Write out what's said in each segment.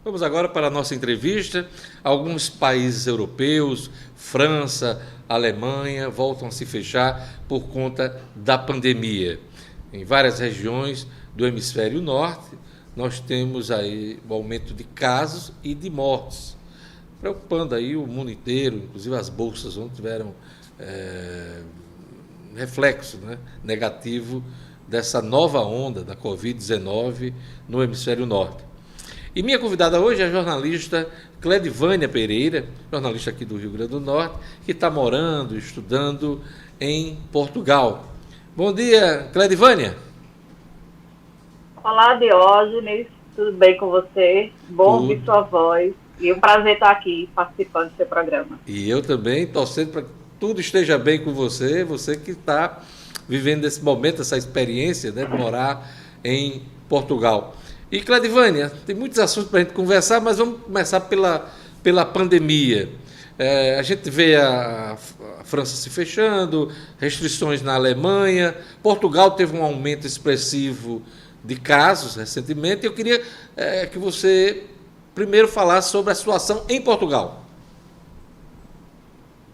Vamos agora para a nossa entrevista. Alguns países europeus, França, Alemanha, voltam a se fechar por conta da pandemia. Em várias regiões do hemisfério norte, nós temos aí o aumento de casos e de mortes, preocupando aí o mundo inteiro, inclusive as bolsas ontem tiveram reflexo, né, negativo dessa nova onda da Covid-19 no hemisfério norte. E minha convidada hoje é a jornalista Cledivânia Pereira, jornalista aqui do Rio Grande do Norte, que está morando, estudando em Portugal. Bom dia, Cledivânia. Olá, Diógenes, tudo bem com você? Bom ouvir sua voz e um prazer estar aqui participando do seu programa. E eu também, torcendo para que tudo esteja bem com você, você que está vivendo esse momento, essa experiência, né, de morar em Portugal. E, Cledivânia, tem muitos assuntos para a gente conversar, mas vamos começar pela pandemia. A gente vê a França se fechando, restrições na Alemanha, Portugal teve um aumento expressivo de casos recentemente. Eu queria que você primeiro falasse sobre a situação em Portugal.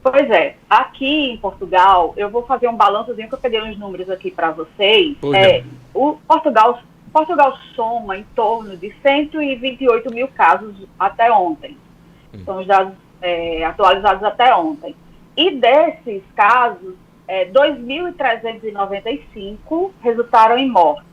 Pois é, aqui em Portugal, eu vou fazer um balançozinho que eu peguei uns números aqui para vocês. O Portugal soma em torno de 128 mil casos até ontem. São os dados atualizados até ontem. E desses casos, 2.395 resultaram em morte.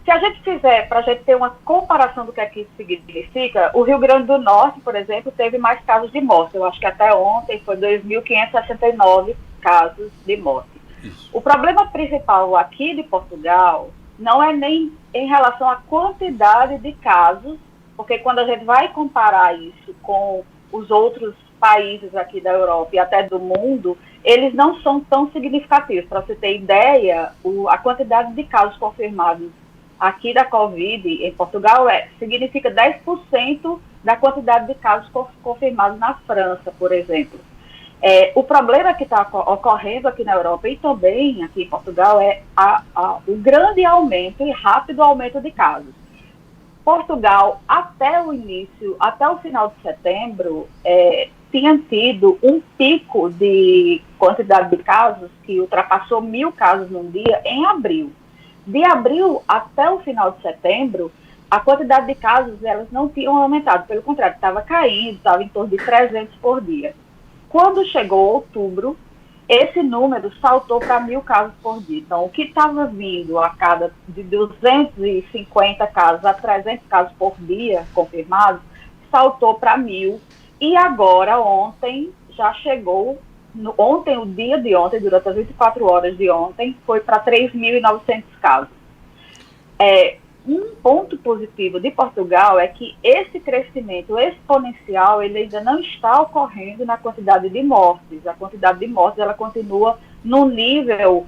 Se a gente fizer, para a gente ter uma comparação do que aqui isso significa, o Rio Grande do Norte, por exemplo, teve mais casos de morte. Eu acho que até ontem foi 2.569 casos de morte. Isso. O problema principal aqui de Portugal não é nem em relação à quantidade de casos, porque quando a gente vai comparar isso com os outros países aqui da Europa e até do mundo, eles não são tão significativos. Para você ter ideia, a quantidade de casos confirmados aqui da Covid em Portugal significa 10% da quantidade de casos confirmados na França, por exemplo. O problema que está ocorrendo aqui na Europa e também aqui em Portugal é o grande aumento e rápido aumento de casos. Portugal, até o final de setembro, tinha tido um pico de quantidade de casos que ultrapassou 1.000 casos num dia em abril. De abril até o final de setembro, a quantidade de casos elas não tinham aumentado, pelo contrário, estava caindo, estava em torno de 300 por dia. Quando chegou outubro, esse número saltou para 1.000 casos por dia. Então, o que estava vindo a cada de 250 casos a 300 casos por dia confirmados, saltou para 1.000. E agora, ontem, já chegou, o dia de ontem, durante as 24 horas de ontem, foi para 3.900 casos. Um ponto positivo de Portugal é que esse crescimento exponencial ele ainda não está ocorrendo na quantidade de mortes. A quantidade de mortes ela continua num nível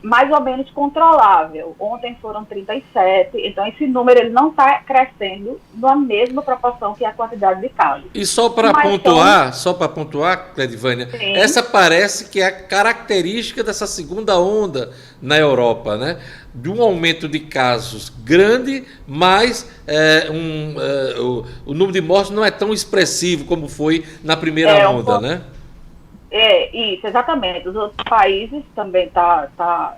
mais ou menos controlável. Ontem foram 37, então esse número ele não está crescendo na mesma proporção que a quantidade de casos. E só para pontuar, Cledivânia, essa parece que é a característica dessa segunda onda na Europa, né? De um aumento de casos grande, mas o número de mortes não é tão expressivo como foi na primeira onda, né? Isso, exatamente. Os outros países também está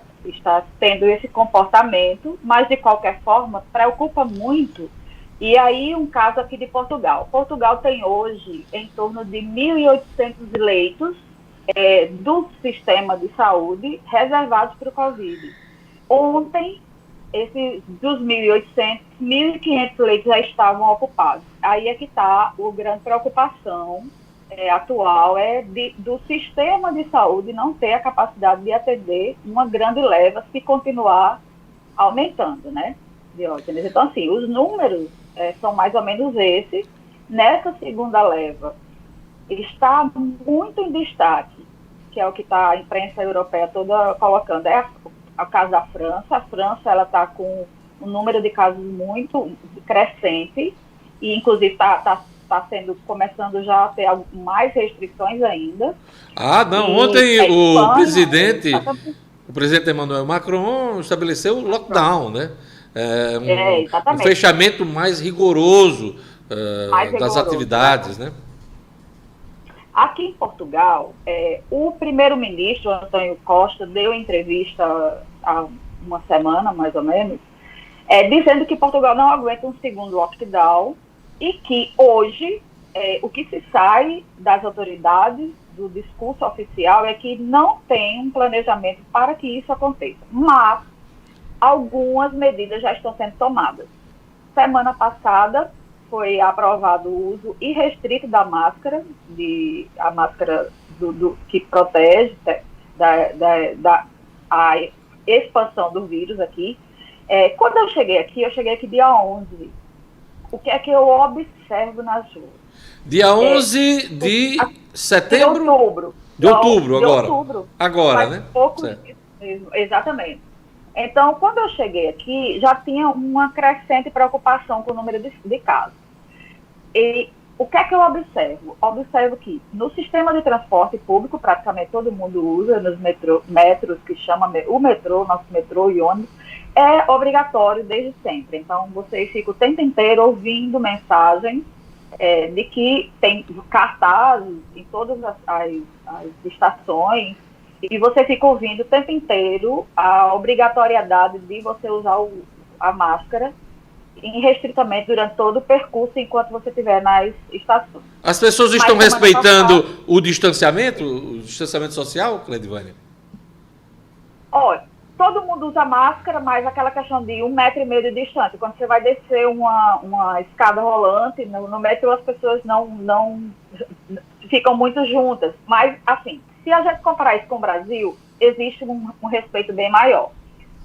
tendo esse comportamento, mas de qualquer forma preocupa muito. E aí um caso aqui de Portugal. Portugal tem hoje em torno de 1.800 leitos do sistema de saúde reservados para o Covid. Ontem, dos 1.800, 1.500 leitos já estavam ocupados. Aí é que está a grande preocupação atual do sistema de saúde não ter a capacidade de atender uma grande leva se continuar aumentando, né, Diógenes? Então, assim, os números são mais ou menos esses. Nessa segunda leva, está muito em destaque, que é o que a imprensa europeia toda colocando, o caso da França. A França ela está com um número de casos muito crescente e, inclusive, está começando já a ter mais restrições ainda. Ontem o presidente Emmanuel Macron estabeleceu o lockdown, né? Um fechamento mais rigoroso mais das rigoroso, atividades, né? Aqui em Portugal, o primeiro-ministro, António Costa, deu entrevista há uma semana, mais ou menos, dizendo que Portugal não aguenta um segundo lockdown e que hoje o que se sai das autoridades, do discurso oficial, é que não tem um planejamento para que isso aconteça. Mas algumas medidas já estão sendo tomadas. Semana passada foi aprovado o uso irrestrito da máscara, a máscara que protege a expansão do vírus aqui. Quando eu cheguei aqui dia 11. O que é que eu observo nas ruas? Dia 11 de setembro? De outubro. De outubro, agora. De outubro. Agora, né? Poucos dias mesmo, exatamente. Então, quando eu cheguei aqui, já tinha uma crescente preocupação com o número de casos. E o que é que eu observo? Observo que no sistema de transporte público, praticamente todo mundo usa, nos metros, que chama o metrô, nosso metrô e ônibus, é obrigatório desde sempre. Então, você fica o tempo inteiro ouvindo mensagens de que tem cartazes em todas as estações, e você fica ouvindo o tempo inteiro a obrigatoriedade de você usar a máscara irrestritamente durante todo o percurso enquanto você estiver nas estações. As pessoas estão respeitando o distanciamento social, Cleidivânia? Olha, todo mundo usa máscara, mas aquela questão de 1,5 metro de distância. Quando você vai descer uma escada rolante, no metrô as pessoas não ficam muito juntas. Mas, assim, se a gente comparar isso com o Brasil, existe um respeito bem maior.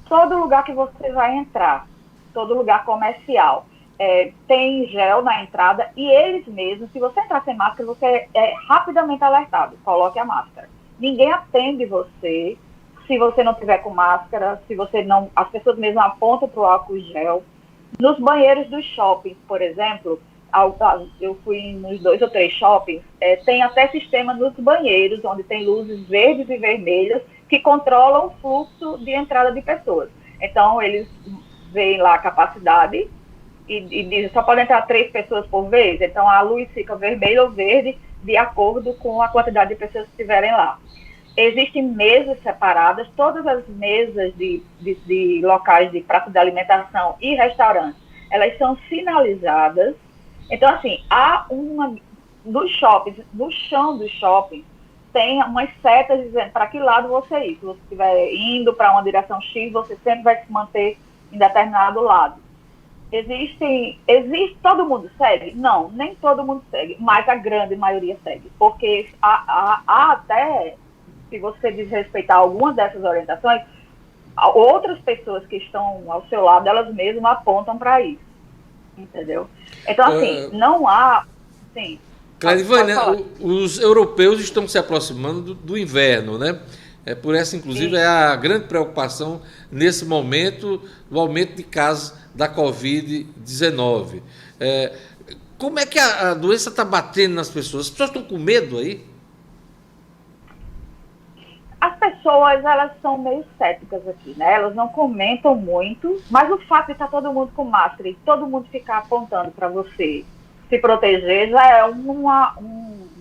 Todo lugar que você vai entrar, todo lugar comercial, tem gel na entrada, e eles mesmos, se você entrar sem máscara, você é rapidamente alertado, coloque a máscara. Ninguém atende você se você não tiver com máscara, se você não, as pessoas mesmo apontam para o álcool gel. Nos banheiros dos shoppings, por exemplo, eu fui nos 2 ou 3 shoppings, tem até sistema nos banheiros, onde tem luzes verdes e vermelhas, que controlam o fluxo de entrada de pessoas. Então, eles veem lá a capacidade e dizem, só podem entrar 3 pessoas por vez, então a luz fica vermelha ou verde de acordo com a quantidade de pessoas que estiverem lá. Existem mesas separadas, todas as mesas de locais de praça de alimentação e restaurantes, elas são sinalizadas. Então, assim, dos shoppings, no chão do shopping, tem umas setas dizendo para que lado você ir. Se você estiver indo para uma direção X, você sempre vai se manter em determinado lado. Todo mundo segue? Não, nem todo mundo segue, mas a grande maioria segue. Porque há até, se você desrespeitar algumas dessas orientações, outras pessoas que estão ao seu lado, elas mesmas apontam para isso. Entendeu? Então, assim, não há... Sim, Cleidivânia, os europeus estão se aproximando do inverno, né? Por essa, inclusive, é a grande preocupação nesse momento, do aumento de casos da Covid-19. Como é que a doença está batendo nas pessoas? As pessoas estão com medo aí? As pessoas, elas são meio céticas aqui, né? Elas não comentam muito, mas o fato de estar todo mundo com máscara e todo mundo ficar apontando para você se proteger já é um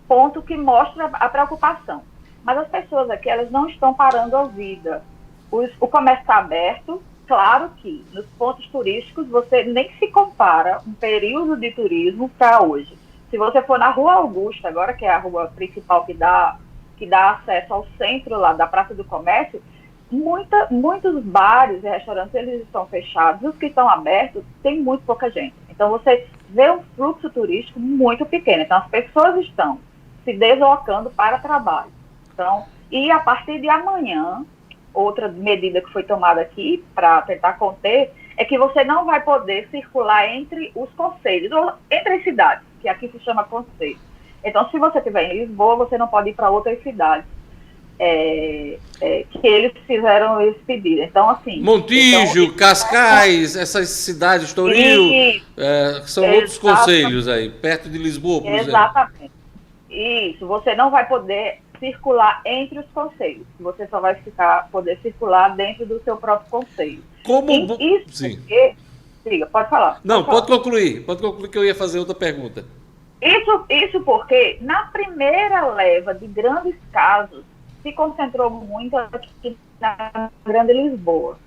ponto que mostra a preocupação. Mas as pessoas aqui, elas não estão parando a vida. O comércio está aberto, claro que nos pontos turísticos você nem se compara um período de turismo para hoje. Se você for na Rua Augusta, agora que é a rua principal que dá acesso ao centro lá da Praça do Comércio, muitos bares e restaurantes, eles estão fechados. Os que estão abertos, tem muito pouca gente. Então, você vê um fluxo turístico muito pequeno. Então, as pessoas estão se deslocando para trabalho. Então, e a partir de amanhã, outra medida que foi tomada aqui para tentar conter, é que você não vai poder circular entre os concelhos, ou entre as cidades, que aqui se chama concelho. Então, se você estiver em Lisboa, você não pode ir para outras cidades que eles fizeram esse pedido. Então, assim... Montijo, Cascais, essas cidades, Estoril, são outros concelhos aí, perto de Lisboa, por exemplo. Exatamente. Isso, você não vai poder circular entre os concelhos. Você só vai poder circular dentro do seu próprio concelho. Como... Isso Sim. porque Siga, pode falar. Não, Pode falar. pode concluir que eu ia fazer outra pergunta. Isso porque na primeira leva de grandes casos se concentrou muito aqui na Grande Lisboa.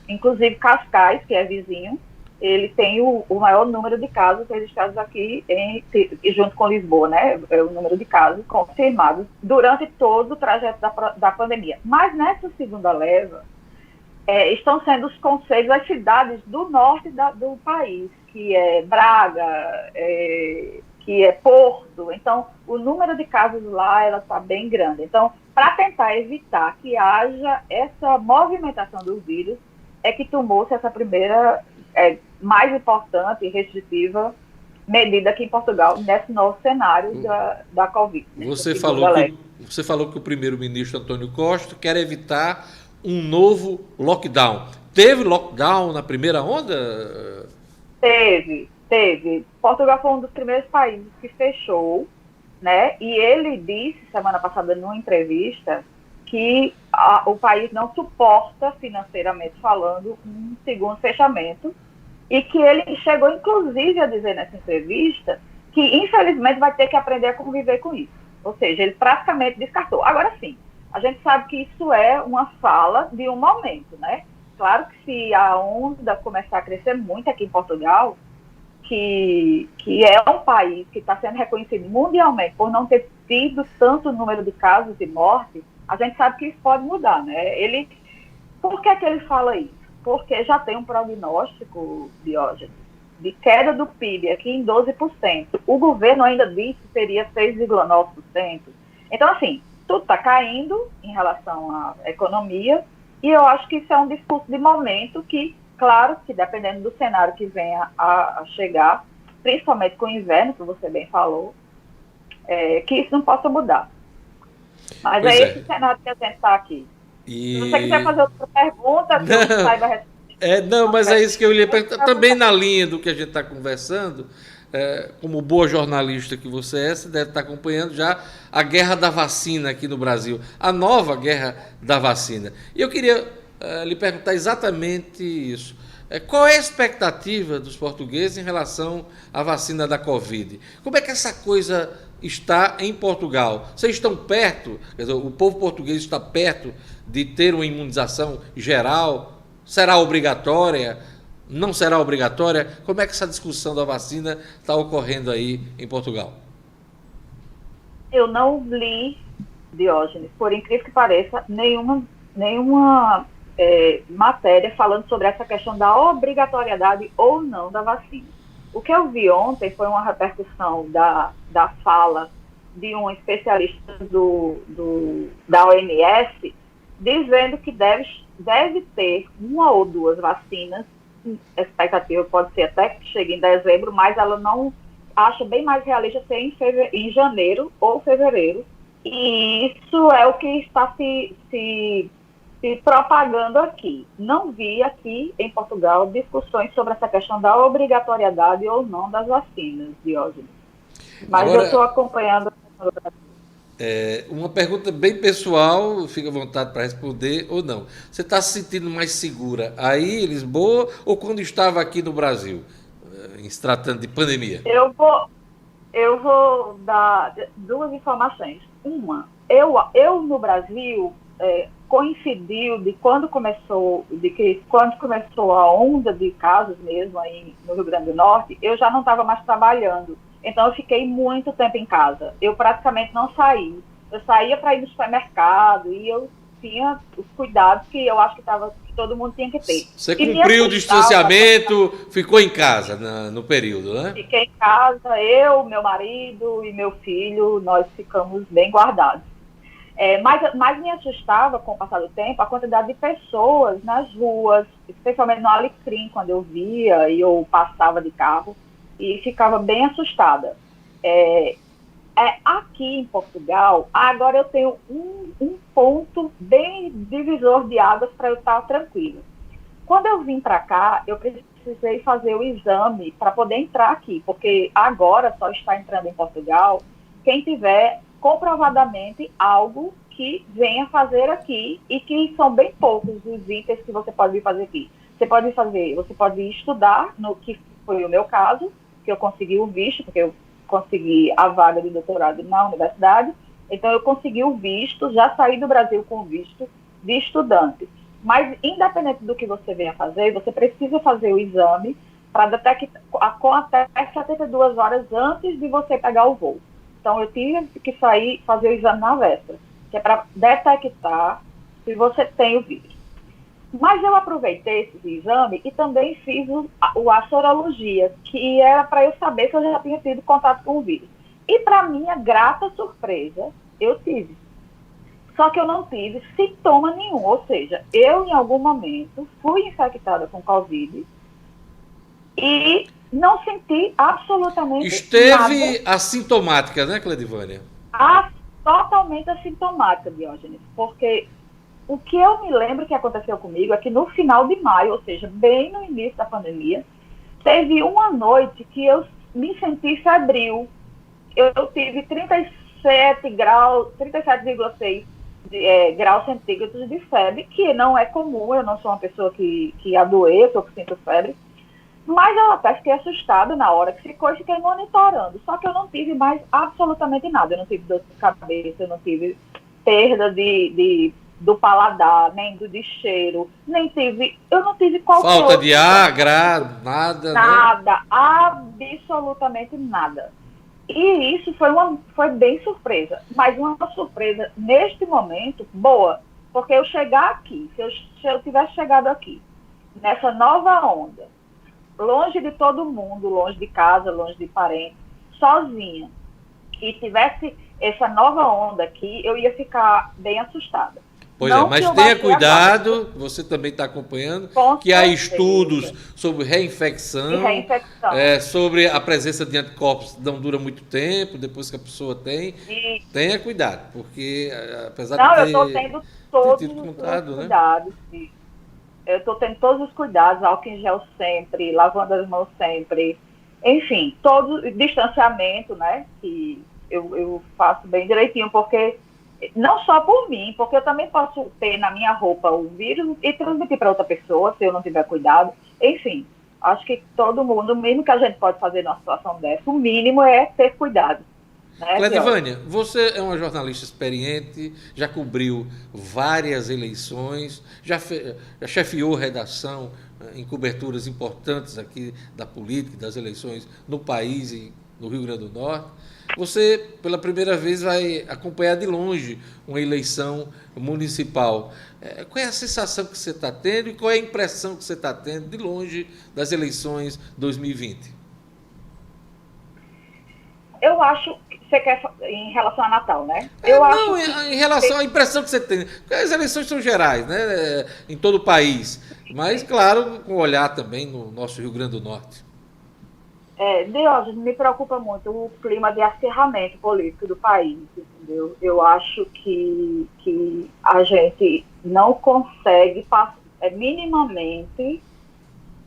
Inclusive Cascais, que é vizinho, ele tem o maior número de casos registrados aqui, junto com Lisboa, né? É o número de casos confirmados durante todo o trajeto da pandemia. Mas nessa segunda leva, estão sendo os concelhos, as cidades do norte do país, que é Braga, que é Porto. Então, o número de casos lá está bem grande. Então, para tentar evitar que haja essa movimentação do vírus, é que tomou-se essa primeira, mais importante e restritiva medida aqui em Portugal, nesse novo cenário da Covid. Você falou que o primeiro-ministro Antônio Costa quer evitar um novo lockdown. Teve lockdown na primeira onda? Teve. Portugal foi um dos primeiros países que fechou, né? E ele disse, semana passada, numa entrevista, que o país não suporta, financeiramente falando, um segundo fechamento, e que ele chegou, inclusive, a dizer nessa entrevista que, infelizmente, vai ter que aprender a conviver com isso. Ou seja, ele praticamente descartou. Agora sim, a gente sabe que isso é uma fala de um momento, né? Claro que se a onda começar a crescer muito aqui em Portugal, que é um país que está sendo reconhecido mundialmente por não ter tido tanto número de casos de morte, a gente sabe que isso pode mudar, né? Por que ele fala isso? Porque já tem um prognóstico, Diógenes, de queda do PIB aqui em 12%. O governo ainda disse que seria 6,9%. Então, assim, tudo está caindo em relação à economia, e eu acho que isso é um discurso de momento que, claro, que dependendo do cenário que venha a chegar, principalmente com o inverno, que você bem falou, que isso não possa mudar. Mas esse cenário que a gente está aqui. Se você quiser fazer outra pergunta, que eu saiba responder. Não, mas é isso que eu ia perguntar. Também na linha do que a gente está conversando, como boa jornalista que você deve estar acompanhando já a guerra da vacina aqui no Brasil, a nova guerra da vacina. E eu queria lhe perguntar exatamente isso. Qual é a expectativa dos portugueses em relação à vacina da Covid? Como é que essa coisa está em Portugal? Vocês estão perto? Quer dizer, o povo português está perto de ter uma imunização geral? Será obrigatória? Não será obrigatória? Como é que essa discussão da vacina está ocorrendo aí em Portugal? Eu não li, Diógenes, por incrível que pareça, nenhuma matéria falando sobre essa questão da obrigatoriedade ou não da vacina. O que eu vi ontem foi uma repercussão da fala de um especialista da OMS dizendo que deve ter uma ou duas vacinas. A expectativa pode ser até que chegue em dezembro, mas ela não acha bem mais realista ser em janeiro ou fevereiro. E isso é o que está se propagando aqui. Não vi aqui em Portugal discussões sobre essa questão da obrigatoriedade ou não das vacinas, Diógenes. Mas agora, eu estou acompanhando. Uma pergunta bem pessoal, fica à vontade para responder ou não. Você está se sentindo mais segura aí em Lisboa ou quando estava aqui no Brasil, se tratando de pandemia? Eu vou dar duas informações. Uma, eu no Brasil coincidiu quando começou a onda de casos mesmo aí no Rio Grande do Norte, eu já não estava mais trabalhando. Então, eu fiquei muito tempo em casa. Eu praticamente não saí. Eu saía para ir no supermercado e eu tinha os cuidados que eu acho que todo mundo tinha que ter. Você cumpriu o distanciamento, ficou em casa no período, né? Fiquei em casa, eu, meu marido e meu filho, nós ficamos bem guardados. Mas me assustava, com o passar do tempo, a quantidade de pessoas nas ruas, especialmente no Alecrim, quando eu via e eu passava de carro, e ficava bem assustada. Aqui em Portugal, agora eu tenho um ponto bem divisor de águas para eu estar tranquila. Quando eu vim para cá, eu precisei fazer o exame para poder entrar aqui, porque agora só está entrando em Portugal quem tiver comprovadamente algo que venha fazer aqui, e que são bem poucos os itens que você pode vir fazer aqui. você pode estudar, no que foi o meu caso, que eu consegui o visto, porque eu consegui a vaga de doutorado na universidade, então eu consegui o visto, já saí do Brasil com o visto de estudante. Mas, independente do que você venha fazer, você precisa fazer o exame para detectar com até 72 horas antes de você pegar o voo. Então, eu tive que fazer o exame na véspera, que é para detectar se você tem o vírus. Mas eu aproveitei esse exame e também fiz a sorologia, que era para eu saber se eu já tinha tido contato com o vírus. E, para minha grata surpresa, eu tive. Só que eu não tive sintoma nenhum, ou seja, eu em algum momento fui infectada com Covid e não senti absolutamente Esteve nada. assintomática, né, Cledivânia? Totalmente assintomática, Diógenes, porque o que eu me lembro que aconteceu comigo é que no final de maio, ou seja, bem no início da pandemia, teve uma noite que eu me senti febril. Eu tive 37 graus, 37,6 graus centígrados de febre, que não é comum, eu não sou uma pessoa que adoeço ou que sinto febre, mas eu até fiquei assustada na hora que ficou e fiquei monitorando. Só que eu não tive mais absolutamente nada. Eu não tive dor de cabeça, eu não tive perda do paladar, nem de cheiro, eu não tive qualquer Falta outra de ar, nada, né? nada, absolutamente nada. E isso foi bem surpresa, mas uma surpresa neste momento boa, porque eu chegar aqui, se eu tivesse chegado aqui, nessa nova onda, longe de todo mundo, longe de casa, longe de parentes, sozinha, e tivesse essa nova onda aqui, eu ia ficar bem assustada. Pois é, Não que mas eu tenha baixei a guarda, cuidado, você também está acompanhando, com que há certeza, estudos sobre de reinfecção, reinfecção. sobre a presença de anticorpos que não dura muito tempo, depois que a pessoa tem. E, Tenha cuidado, porque apesar de não, eu estou tendo ter todos tido os contado, né? cuidados. Eu estou tendo todos os cuidados, álcool em gel sempre, lavando as mãos sempre. Enfim, todo distanciamento, né? Que eu faço bem direitinho, porque não só por mim, porque eu também posso ter na minha roupa o vírus e transmitir para outra pessoa, se eu não tiver cuidado. Enfim, acho que todo mundo, o mínimo que a gente pode fazer numa situação dessa, o mínimo é ter cuidado, né, Diógenes? Cledivânia, você é uma jornalista experiente, já cobriu várias eleições, já chefiou redação em coberturas importantes aqui da política, das eleições no país e no Rio Grande do Norte. Você, pela primeira vez, vai acompanhar de longe uma eleição municipal. Qual é a sensação que você está tendo e qual é a impressão que você está tendo de longe das eleições 2020? Eu acho que você quer em relação a Natal, né? Eu Não, acho que em relação à impressão que você tem. Porque as eleições são gerais, né? Em todo o país. Mas, claro, com olhar também no nosso Rio Grande do Norte. Diógenes, me preocupa muito o clima de acirramento político do país, entendeu? Eu acho que a gente não consegue minimamente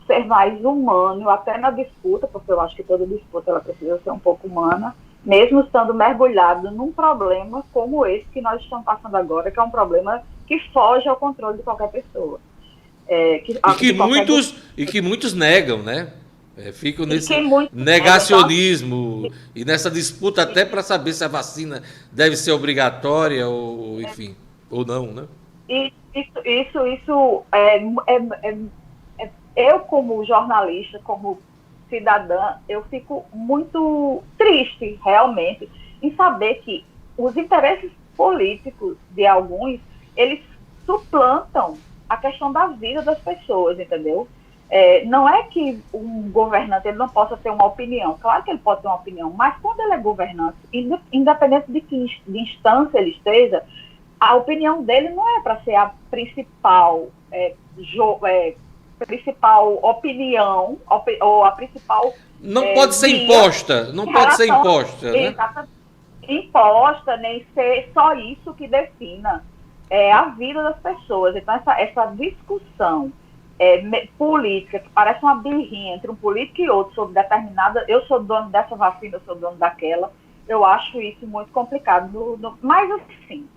ser mais humano, até na disputa, porque eu acho que toda disputa ela precisa ser um pouco humana, mesmo estando mergulhado num problema como esse que nós estamos passando agora, que é um problema que foge ao controle de qualquer pessoa. E que muitos negam, né? Ficam E nesse que muito negam. Então, negacionismo e nessa disputa até para saber se a vacina deve ser obrigatória ou, enfim, ou não, né? isso eu, como jornalista, como cidadã, eu fico muito triste, realmente, em saber que os interesses políticos de alguns, eles suplantam a questão da vida das pessoas, entendeu? Não é que um governante ele não possa ter uma opinião. Claro que ele pode ter uma opinião, mas quando ele é governante, independente de que instância ele esteja, a opinião dele não é para ser a principal opinião ou a principal não pode ser imposta, não pode ser imposta, né? Imposta, nem ser só isso que defina a vida das pessoas. Então, essa discussão política, que parece uma birrinha entre um político e outro sobre determinada, eu sou dono dessa vacina, eu sou dono daquela, eu acho isso muito complicado. Mas, assim,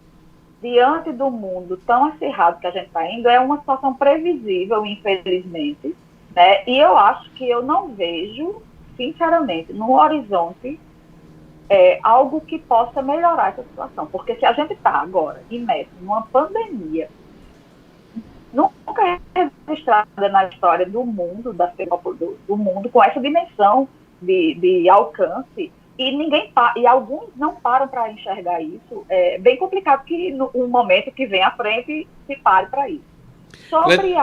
diante do mundo tão acirrado que a gente está indo, é uma situação previsível, infelizmente, né? E eu acho que eu não vejo, sinceramente, no horizonte, algo que possa melhorar essa situação. Porque se a gente está agora imerso numa pandemia, nunca é registrada na história do mundo, do mundo, com essa dimensão de alcance, e alguns não param para enxergar isso. É bem complicado que no momento que vem à frente se pare para isso. Sobre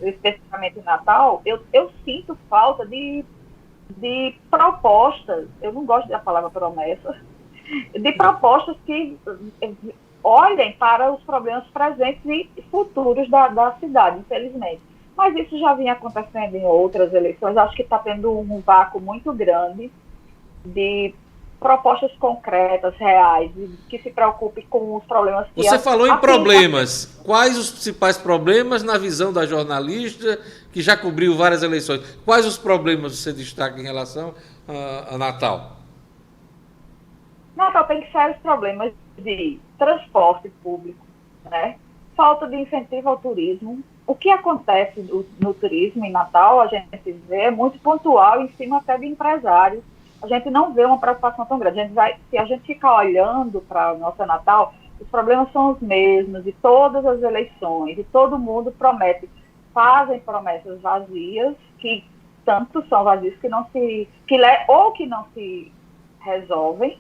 especificamente Natal, eu sinto falta de propostas, eu não gosto da palavra promessa, de propostas que olhem para os problemas presentes e futuros da cidade, infelizmente. Mas isso já vinha acontecendo em outras eleições, acho que está tendo um vácuo muito grande de propostas concretas, reais, que se preocupe com os problemas que... Você falou em problemas. Quais os principais problemas na visão da jornalista que já cobriu várias eleições? Quais os problemas você destaca em relação a Natal? Natal tem sérios problemas de transporte público, né? Falta de incentivo ao turismo. O que acontece no turismo em Natal, a gente vê, é muito pontual, em cima até de empresários. A gente não vê uma preocupação tão grande. Se a gente ficar olhando para a nossa Natal, os problemas são os mesmos de todas as eleições, e todo mundo fazem promessas vazias, que tanto são vazias que não se resolvem,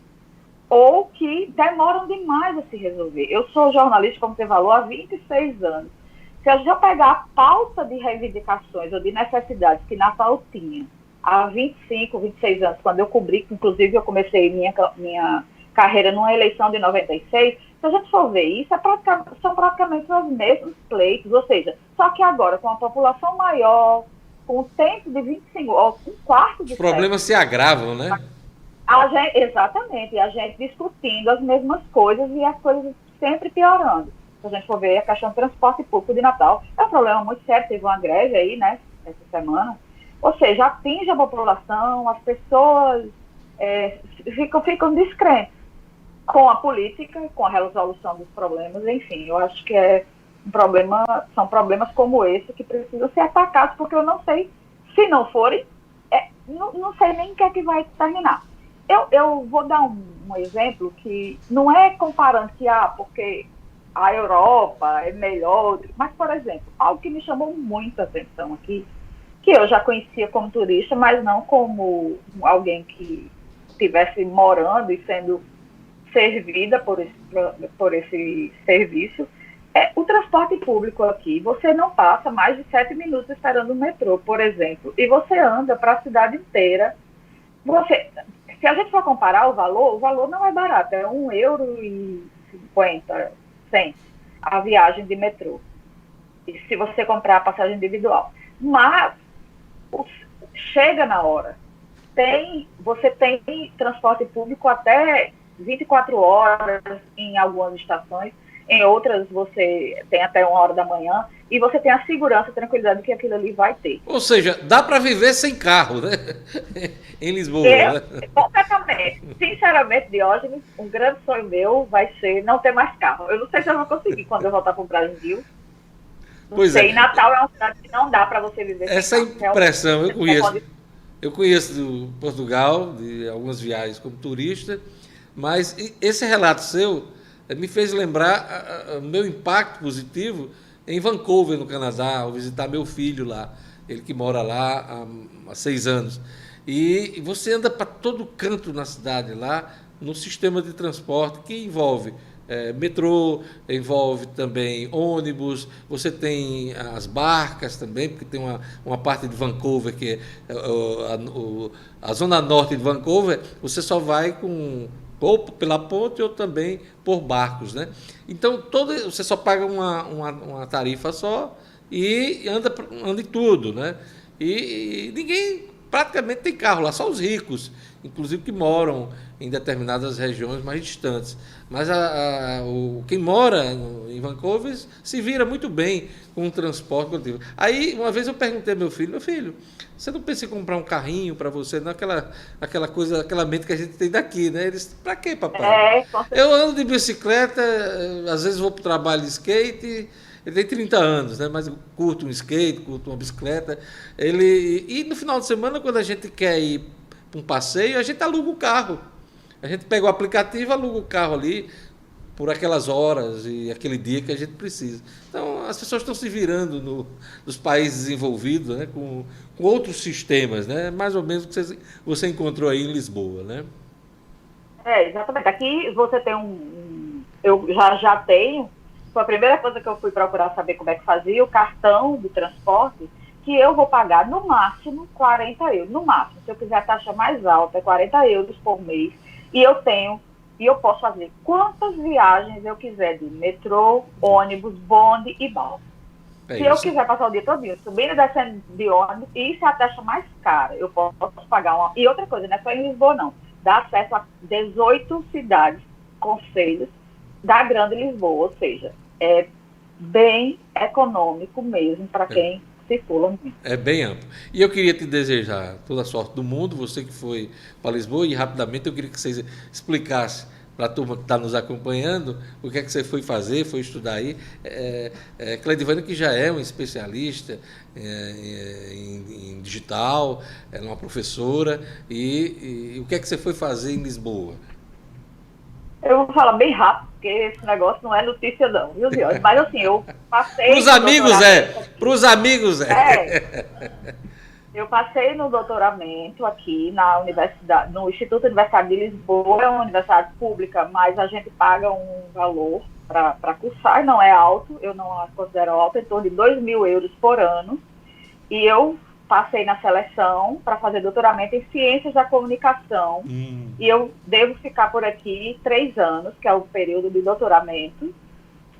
ou que demoram demais a se resolver. Eu sou jornalista, como você falou, há 26 anos. Se a gente pegar a pauta de reivindicações ou de necessidades que Natal tinha há 25, 26 anos, quando eu cobri, inclusive eu comecei minha carreira numa eleição de 96, se a gente for ver isso, são praticamente os mesmos pleitos, ou seja, só que agora com a população maior, com o tempo de 25, ou um quarto de... Os problemas se agravam, né? Exatamente, a gente discutindo as mesmas coisas e as coisas sempre piorando. Se a gente for ver a questão do transporte público de Natal, é um problema muito sério, teve uma greve aí, né, essa semana. Ou seja, atinge a população, as pessoas ficam descrentes com a política, com a resolução dos problemas, enfim, eu acho que são problemas como esse que precisam ser atacados, porque eu não sei, se não forem, não sei nem o que é que vai terminar. Eu vou dar um exemplo que não é comparando porque a Europa é melhor, mas, por exemplo, algo que me chamou muita atenção aqui, que eu já conhecia como turista, mas não como alguém que estivesse morando e sendo servida por esse serviço, é o transporte público aqui. Você não passa mais de 7 minutos esperando o metrô, por exemplo, e você anda para a cidade inteira. Se a gente for comparar o valor não é barato, é €1,50 a viagem de metrô, e se você comprar a passagem individual. Mas chega na hora. Você tem transporte público até 24 horas em algumas estações, em outras você tem até 1h da manhã, e você tem a segurança, a tranquilidade que aquilo ali vai ter. Ou seja, dá para viver sem carro, né? Em Lisboa. Completamente. Sinceramente, Diógenes, um grande sonho meu vai ser não ter mais carro. Eu não sei se eu vou conseguir quando eu voltar para o Brasil. Pois é. E Natal é uma cidade que não dá para você viver essa sem carro. Impressão, eu conheço do Portugal, de algumas viagens como turista, mas esse relato seu me fez lembrar o meu impacto positivo em Vancouver, no Canadá, ao visitar meu filho lá, ele que mora lá há 6 anos. E você anda para todo canto na cidade lá, no sistema de transporte que envolve metrô, envolve também ônibus, você tem as barcas também, porque tem uma parte de Vancouver que é a zona norte de Vancouver, você só vai ou pela ponte ou também por barcos, né? Então você só paga uma tarifa só e anda em tudo, né? E ninguém praticamente tem carro lá, só os ricos, inclusive que moram em determinadas regiões mais distantes. Mas quem mora em Vancouver se vira muito bem com o transporte coletivo. Aí, uma vez eu perguntei ao meu filho, você não pensa em comprar um carrinho para você, não aquela coisa, aquela mente que a gente tem daqui, né? Eles, para quê, papai? Eu ando de bicicleta, às vezes vou para o trabalho de skate. Ele tem 30 anos, né? Mas curto um skate, curto uma bicicleta. E no final de semana, quando a gente quer ir para um passeio, a gente aluga o carro. A gente pega o aplicativo, aluga o carro ali por aquelas horas e aquele dia que a gente precisa. Então, as pessoas estão se virando nos países desenvolvidos, né? Com outros sistemas, né? Mais ou menos o que você encontrou aí em Lisboa, né? Exatamente. Aqui você tem eu já tenho. Foi a primeira coisa que eu fui procurar saber como é que fazia, o cartão de transporte, que eu vou pagar no máximo 40 euros. No máximo, se eu quiser a taxa mais alta, é 40 euros por mês. E eu posso fazer quantas viagens eu quiser de metrô, ônibus, bonde e balsa. Se eu quiser passar o dia todo subindo e descendo de ônibus, isso é a taxa mais cara. Eu posso pagar uma. E outra coisa, não é só em Lisboa, não. Dá acesso a 18 cidades, concelhos da Grande Lisboa, ou seja, é bem econômico mesmo para quem circula muito. É bem amplo. E eu queria te desejar toda a sorte do mundo, você que foi para Lisboa, e rapidamente eu queria que você explicasse para a turma que está nos acompanhando o que é que você foi fazer, foi estudar aí. Cleidivânia, que já é um especialista em digital, é uma professora, e o que é que você foi fazer em Lisboa? Eu vou falar bem rápido, porque esse negócio não é notícia não, viu, Diógenes? Mas assim, eu passei... Para os amigos eu passei no doutoramento aqui na universidade, no Instituto Universitário de Lisboa, é uma universidade pública, mas a gente paga um valor para cursar, não é alto, eu não a considero alto, em torno de 2.000 euros por ano, e eu passei na seleção para fazer doutoramento em Ciências da Comunicação, e eu devo ficar por aqui 3 anos, que é o período de doutoramento.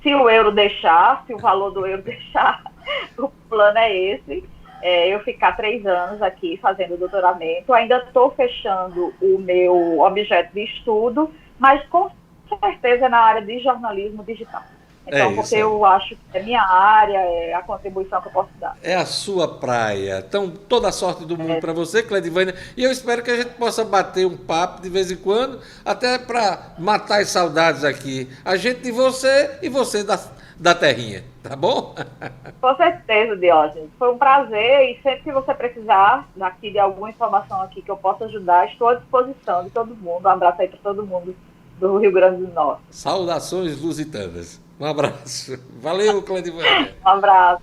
Se o euro deixar, se o valor do euro deixar, o plano é esse, eu ficar 3 anos aqui fazendo doutoramento. Ainda estou fechando o meu objeto de estudo, mas com certeza é na área de jornalismo digital. Então, porque eu acho que é minha área, é a contribuição que eu posso dar. É a sua praia. Então, toda a sorte do mundo para você, Cleidivânia. E eu espero que a gente possa bater um papo de vez em quando, até para matar as saudades aqui. A gente de você e você da terrinha, tá bom? Com certeza, Diógenes. Foi um prazer e sempre que você precisar daqui de alguma informação aqui que eu possa ajudar, estou à disposição de todo mundo. Um abraço aí para todo mundo do Rio Grande do Norte. Saudações lusitanas. Um abraço. Valeu, Cleidivânia. Um abraço.